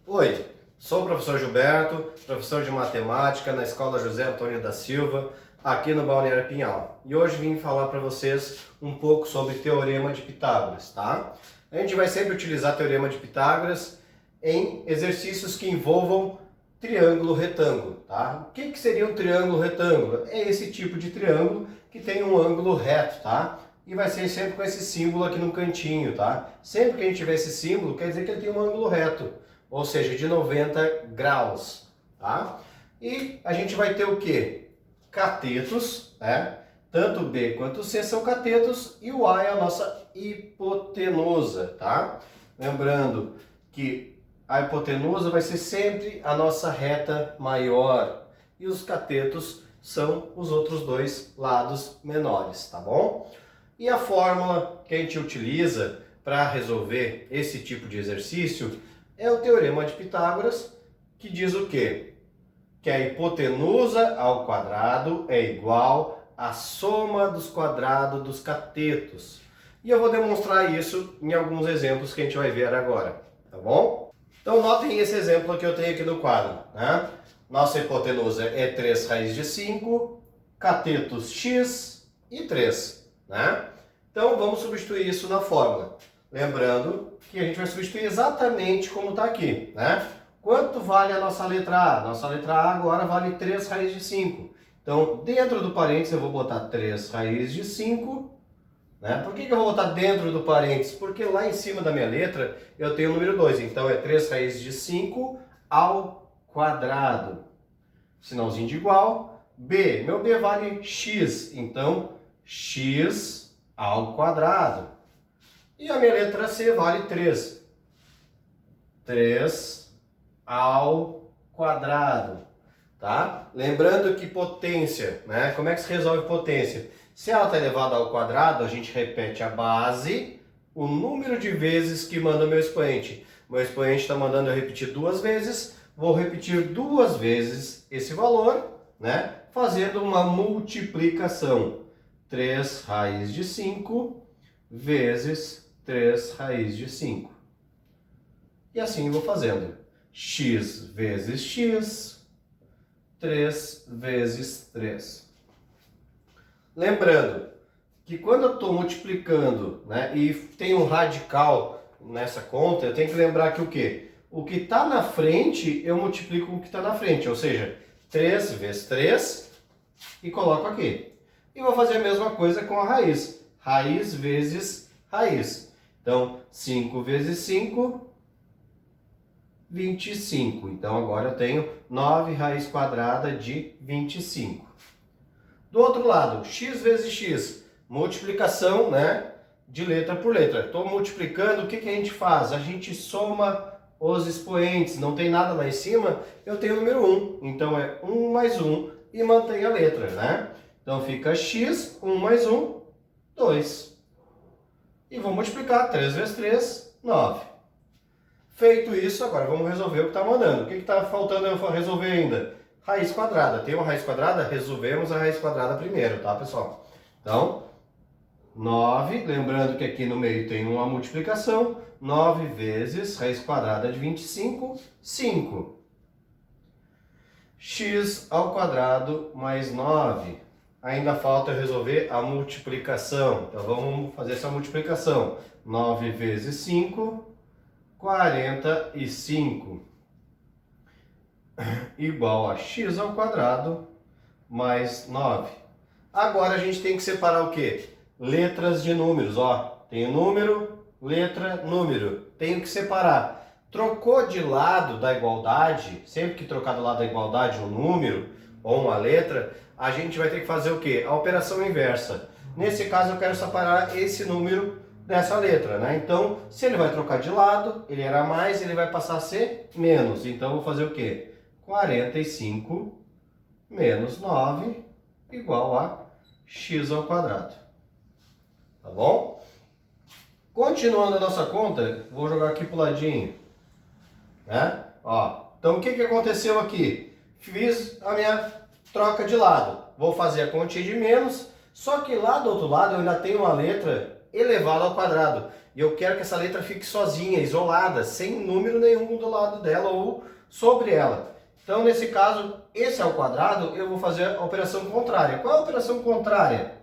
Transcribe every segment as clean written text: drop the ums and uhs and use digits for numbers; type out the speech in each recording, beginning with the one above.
Oi, sou o professor Gilberto, professor de matemática na Escola José Antônio da Silva, aqui no Balneário Pinhal. E hoje vim falar para vocês um pouco sobre Teorema de Pitágoras, tá? A gente vai sempre utilizar Teorema de Pitágoras em exercícios que envolvam triângulo retângulo, tá? O que seria um triângulo retângulo? É esse tipo de triângulo que tem um ângulo reto, tá? E vai ser sempre com esse símbolo aqui no cantinho, tá? Sempre que a gente tiver esse símbolo, quer dizer que ele tem um ângulo reto, ou seja, de 90 graus, tá? E a gente vai ter o quê? Catetos, né? Tanto B quanto C são catetos e o A é a nossa hipotenusa, tá? Lembrando que a hipotenusa vai ser sempre a nossa reta maior e os catetos são os outros dois lados menores, tá bom? E a fórmula que a gente utiliza para resolver esse tipo de exercício é o Teorema de Pitágoras, que diz o quê? Que a hipotenusa ao quadrado é igual à soma dos quadrados dos catetos. E eu vou demonstrar isso em alguns exemplos que a gente vai ver agora, tá bom? Então notem esse exemplo que eu tenho aqui no quadro, né? Nossa hipotenusa é 3 raiz de 5, catetos x e 3, né? Então vamos substituir isso na fórmula. Lembrando que a gente vai substituir exatamente como está aqui, né? Quanto vale a nossa letra A? Nossa letra A agora vale 3 raiz de 5. Então, dentro do parênteses eu vou botar 3 raiz de 5. Né? Por que eu vou botar dentro do parênteses? Porque lá em cima da minha letra eu tenho o número 2. Então, é 3 raiz de 5 ao quadrado. Sinalzinho de igual. B. Meu B vale x. Então, x ao quadrado. E a minha letra C vale 3. 3 ao quadrado, tá? Lembrando que potência, né? Como é que se resolve potência? Se ela está elevada ao quadrado, a gente repete a base, o número de vezes que manda o meu expoente. Meu expoente está mandando eu repetir 2 vezes, vou repetir 2 vezes esse valor, né? Fazendo uma multiplicação. 3 raiz de 5 vezes 3 raiz de 5. E assim eu vou fazendo. X vezes x, 3 vezes 3. Lembrando que quando eu estou multiplicando, né, e tem um radical nessa conta, eu tenho que lembrar que o quê? O que está na frente, eu multiplico com o que está na frente. Ou seja, 3 vezes 3 e coloco aqui. E vou fazer a mesma coisa com a raiz. Raiz vezes raiz. Então, 5 vezes 5, 25. Então, agora eu tenho 9 raiz quadrada de 25. Do outro lado, x vezes x, multiplicação, né, de letra por letra. Estou multiplicando, o que a gente faz? A gente soma os expoentes. Não tem nada lá em cima, eu tenho o número 1. Então, é 1 mais 1 e mantém a letra, né? Então, fica x, 1 mais 1, 2. E vou multiplicar 3 vezes 3, 9. Feito isso, agora vamos resolver o que está mandando. O que está faltando eu resolver ainda? Raiz quadrada. Tem uma raiz quadrada? Resolvemos a raiz quadrada primeiro, tá, pessoal? Então, 9, lembrando que aqui no meio tem uma multiplicação. 9 vezes raiz quadrada de 25, 5. X ao quadrado mais 9. Ainda falta resolver a multiplicação. Então, vamos fazer essa multiplicação. 9 vezes 5, 45. Igual a x ao quadrado mais 9. Agora a gente tem que separar o quê? Letras de números, ó. Tem o número, letra, número. Tenho que separar. Trocou de lado da igualdade, sempre que trocar do lado da igualdade um número ou uma letra, a gente vai ter que fazer o quê? A operação inversa. Nesse caso eu quero separar esse número dessa letra, né? Então, se ele vai trocar de lado, ele era mais, ele vai passar a ser menos. Então, eu vou fazer o quê? 45 menos 9 igual a x ao quadrado. Tá bom? Continuando a nossa conta, vou jogar aqui pro ladinho, né? Ó, então, o que aconteceu aqui? Fiz a minha troca de lado. Vou fazer a continha de menos, só que lá do outro lado eu ainda tenho uma letra elevado ao quadrado. E eu quero que essa letra fique sozinha, isolada, sem número nenhum do lado dela ou sobre ela. Então, nesse caso, esse ao quadrado, eu vou fazer a operação contrária. Qual é a operação contrária?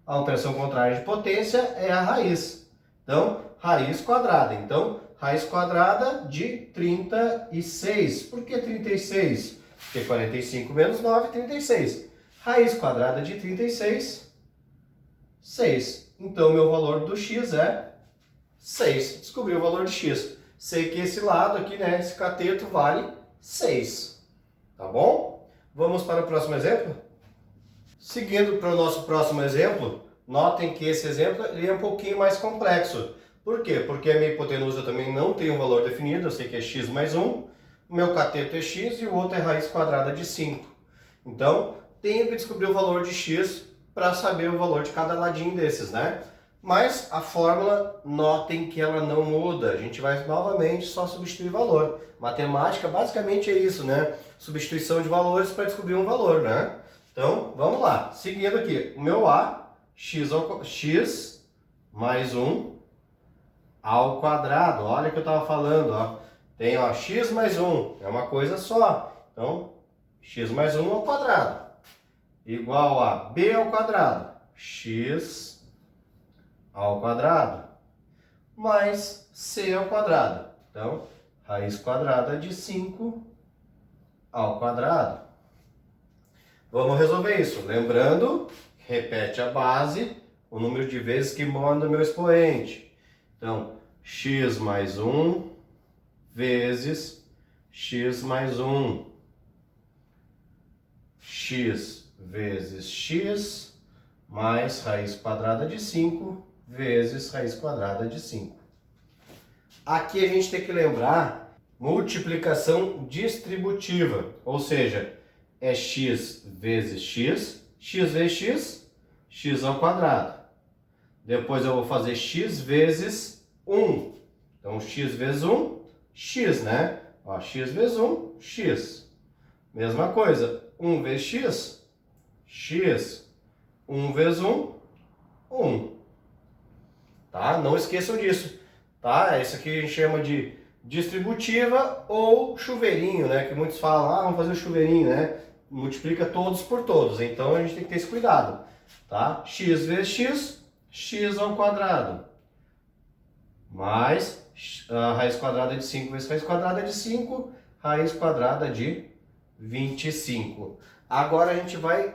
A operação contrária de potência é a raiz. Então, raiz quadrada. Então, raiz quadrada de 36. Por que 36? Porque 45 menos 9, 36. Raiz quadrada de 36, 6. Então, meu valor do x é 6. Descobri o valor de x. Sei que esse lado aqui, né, esse cateto vale 6. Tá bom? Vamos para o próximo exemplo? Seguindo para o nosso próximo exemplo, notem que esse exemplo ele é um pouquinho mais complexo. Por quê? Porque a minha hipotenusa também não tem um valor definido, eu sei que é x mais 1, o meu cateto é x e o outro é raiz quadrada de 5. Então, tenho que descobrir o valor de x para saber o valor de cada ladinho desses, né? Mas a fórmula, notem que ela não muda. A gente vai novamente só substituir valor. Matemática basicamente é isso, né? Substituição de valores para descobrir um valor, né? Então, vamos lá. Seguindo aqui, o meu A, x mais 1 ao quadrado. Olha o que eu estava falando, ó. Tem, ó, x mais 1, é uma coisa só. Então, x mais 1 ao quadrado igual a b ao quadrado, x ao quadrado, mais c ao quadrado. Então, raiz quadrada de 5 ao quadrado. Vamos resolver isso. Lembrando, repete a base, o número de vezes que manda o meu expoente. Então, x mais 1 vezes x mais 1. X vezes x mais raiz quadrada de 5 vezes raiz quadrada de 5. Aqui a gente tem que lembrar multiplicação distributiva, ou seja, é x vezes x, x vezes x, x ao quadrado. Depois eu vou fazer x vezes 1. Então, x vezes 1, x, né? Ó, x vezes 1, x. Mesma coisa, 1 vezes x, x. 1 vezes 1, 1. Tá? Não esqueçam disso. Tá? Isso aqui a gente chama de distributiva ou chuveirinho, né? Que muitos falam, ah, vamos fazer o chuveirinho, né? Multiplica todos por todos. Então a gente tem que ter esse cuidado. Tá? X vezes x, x ao quadrado. Mais a raiz quadrada de 5 vezes raiz quadrada de 5, raiz quadrada de 25. Agora a gente vai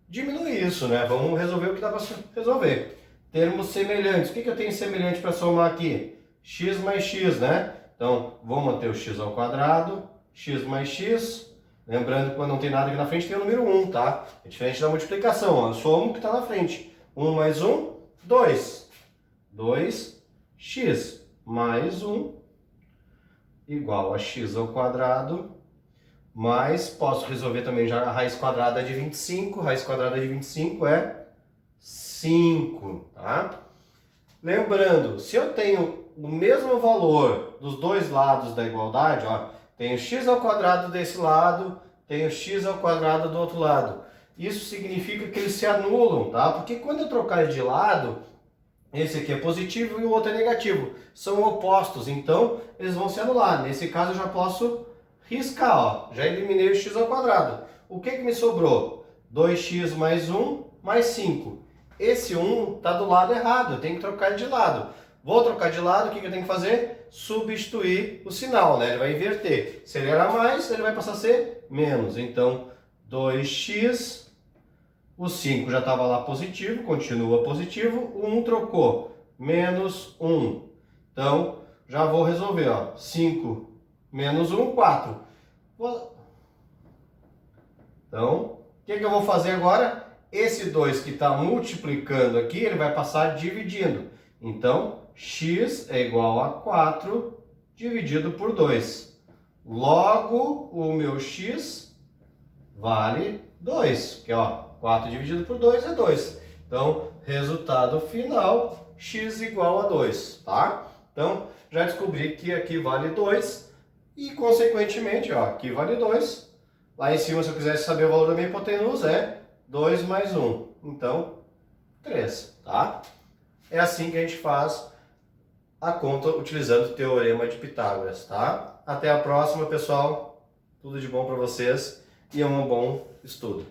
diminuir isso, né? Vamos resolver o que dá para resolver. Termos semelhantes. O que eu tenho semelhante para somar aqui? X mais x, né? Então, vou manter o x ao quadrado, x mais x. Lembrando que quando não tem nada aqui na frente tem o número 1, tá? É diferente da multiplicação, ó. Eu somo o que está na frente. 1 mais 1, 2. 2x mais 1 igual a x ao quadrado. Mas posso resolver também já a raiz quadrada de 25. Raiz quadrada de 25 é 5, tá? Lembrando, se eu tenho o mesmo valor dos dois lados da igualdade, ó, tenho x ao quadrado desse lado, tenho x ao quadrado do outro lado. Isso significa que eles se anulam, tá? Porque quando eu trocar de lado, esse aqui é positivo e o outro é negativo. São opostos, então eles vão se anular. Nesse caso eu já posso riscar, ó. Já eliminei o x ao quadrado. O que me sobrou? 2x mais 1 mais 5. Esse 1 está do lado errado, eu tenho que trocar de lado. Vou trocar de lado, o que eu tenho que fazer? Substituir o sinal, né? Ele vai inverter. Se ele era mais, ele vai passar a ser menos. Então, 2x, o 5 já estava lá positivo, continua positivo. O 1 trocou, menos 1. Então, já vou resolver, ó. 5 menos 1, 4. Então, o que eu vou fazer agora? Esse 2 que está multiplicando aqui, ele vai passar dividindo. Então, x é igual a 4 dividido por 2. Logo, o meu x vale 2. Que, ó, 4 dividido por 2 é 2. Então, resultado final, x igual a 2, tá? Então, já descobri que aqui vale 2 e, consequentemente, ó, aqui vale 2. Lá em cima, se eu quisesse saber o valor da minha hipotenusa, é 2 mais 1. Então, 3, tá? É assim que a gente faz a conta utilizando o Teorema de Pitágoras, tá? Até a próxima, pessoal. Tudo de bom para vocês e um bom estudo.